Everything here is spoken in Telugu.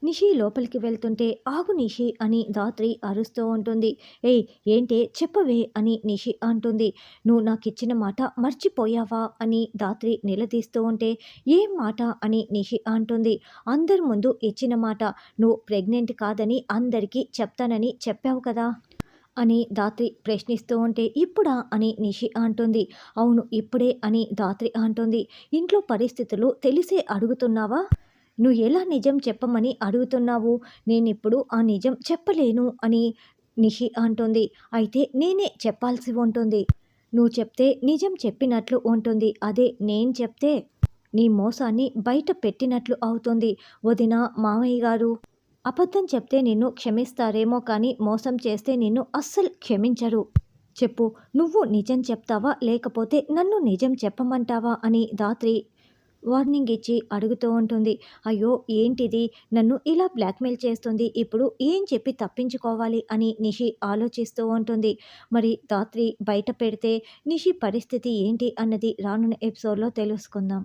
నిషి లోపలికి వెళ్తుంటే ఆగు నిషి అని ధాత్రి అరుస్తూ ఉంటుంది. ఏయ్ ఏంటే చెప్పవే అని నిషి అంటుంది. నువ్వు నాకిచ్చిన మాట మర్చిపోయావా అని ధాత్రి నిలదీస్తూ ఉంటే ఏం మాట అని నిషి అంటుంది. అందరి ముందు ఇచ్చిన మాట, నువ్వు ప్రెగ్నెంట్ కాదని అందరికీ చెప్తానని చెప్పావు కదా అని ధాత్రి ప్రశ్నిస్తూ ఉంటే ఇప్పుడా అని నిషి అంటుంది. అవును ఇప్పుడే అని ధాత్రి అంటుంది. ఇంట్లో పరిస్థితులు తెలిసే అడుగుతున్నావా? నువ్వు ఎలా నిజం చెప్పమని అడుగుతున్నావు? నేనిప్పుడు ఆ నిజం చెప్పలేను అని నిషి అంటుంది. అయితే నేనే చెప్పాల్సి ఉంటుంది. నువ్వు చెప్తే నిజం చెప్పినట్లు ఉంటుంది. అదే నేను చెప్తే నీ మోసాన్ని బయట పెట్టినట్లు అవుతుంది. వదిన, మామయ్య గారు అబద్ధం చెప్తే నిన్ను క్షమిస్తారేమో కానీ మోసం చేస్తే నిన్ను అస్సలు క్షమించరు. చెప్పు, నువ్వు నిజం చెప్తావా లేకపోతే నన్ను నిజం చెప్పమంటావా అని ధాత్రి వార్నింగ్ ఇచ్చి అడుగుతూ ఉంటుంది. అయ్యో ఏంటిది, నన్ను ఇలా బ్లాక్మెయిల్ చేస్తుంది, ఇప్పుడు ఏం చెప్పి తప్పించుకోవాలి అని నిషి ఆలోచిస్తూ ఉంటుంది. మరి ధాత్రి బయట పెడితే నిషి పరిస్థితి ఏంటి అన్నది రానున్న ఎపిసోడ్లో తెలుసుకుందాం.